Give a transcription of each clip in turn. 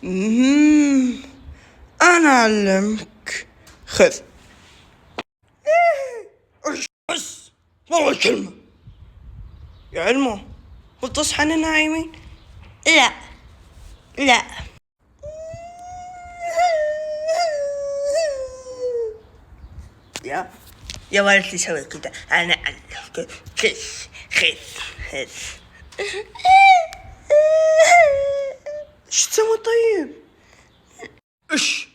أنا أعلمك، خذ. بس والله كلمة يا علمو، قلت تصحن نايمين. لا لا. يا ولد سوي كده، أنا أعلمك. خذ. ايش تسوي طيب؟ ايش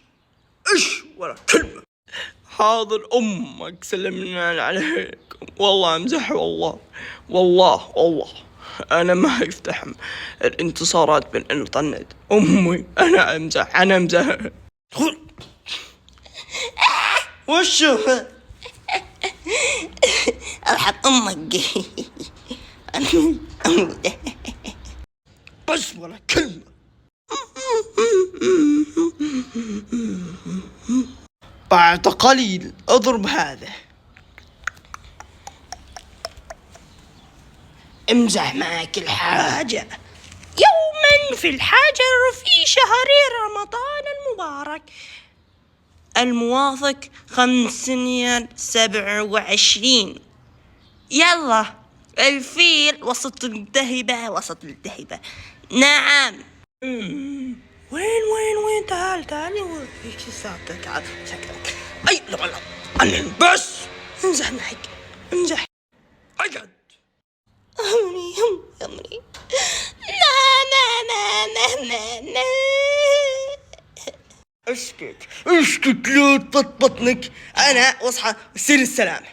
ولا كلمة. حاضر أمك سلمنا عليكم. والله أمزح، والله أنا ما يفتحم الانتصارات بالإنترنت. أمي أنا أمزح. وشو أرحم أمك. بس ولا كلمة. بعد قليل اضرب هذا. امزح معك الحاجة. يوما في الحجر في شهر رمضان المبارك الموافق 5/27. يلا الفيل وسط الذهبة. نعم. وين تعال ايش السالفة؟ تعال سكتك. اي لا انا بس امزح معك. اقعد. أمري. لا. اسكت لا تبطنك. انا واصحى سير السلام.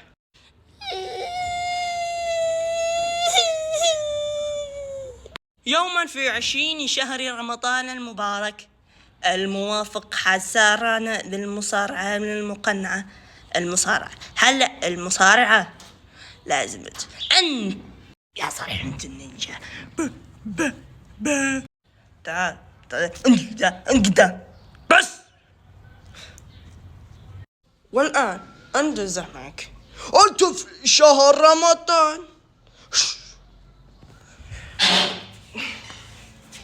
يوما في 20 شهر رمضان المبارك الموافق حسارنا للمصارعة من المقنعة. هلا المصارعة لازم أنت يا صريح أنت النينجا. تعال انقدام بس. والآن أنزح معك. أنت في شهر رمضان.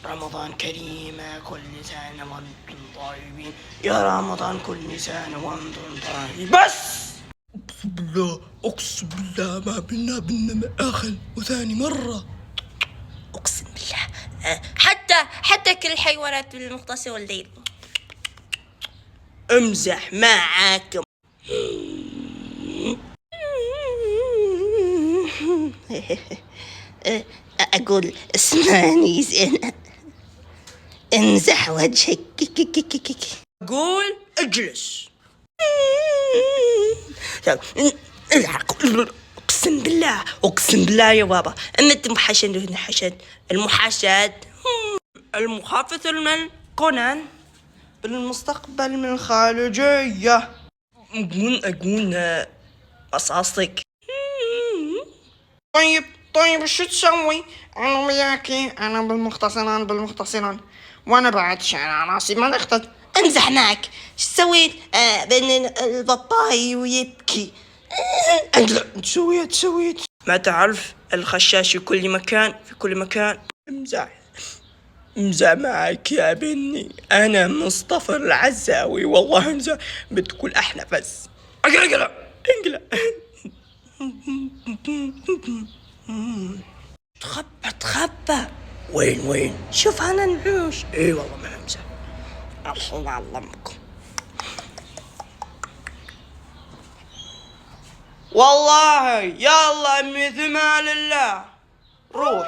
رمضان كريم، كل سنة وانتم طيبين. يا رمضان كل سنة وانتم طيبين. بس أقسم بالله ما بينا آخر وثاني مرة. أقسم بالله حتى كل الحيوانات بالمختصر والليل. امزح معاكم. أقول اسمعني زين، امزح وجهك. أقول اجلس. أقسم بالله يا بابا أن أنت المحاشد المخافة من كونان بالمستقبل من الخارجية. أقول قصاصك. طيب شو تسوي؟ أنا وياكي، أنا بالمختصران وأنا بعد شعر راسي ما نختل. امزح معك. شو سويت بين الباباي ويبكي؟ أنت سويت ما تعرف الخشاش في كل مكان. امزح معك يا بني. أنا مصطفى العزاوي والله امزح. بتقول أحلى بس. اقلع. تخبى. وين؟ شوف أنا نعوش. اي والله ما امزح. الحين أعلمكم. والله يلا مثل ما لله روح.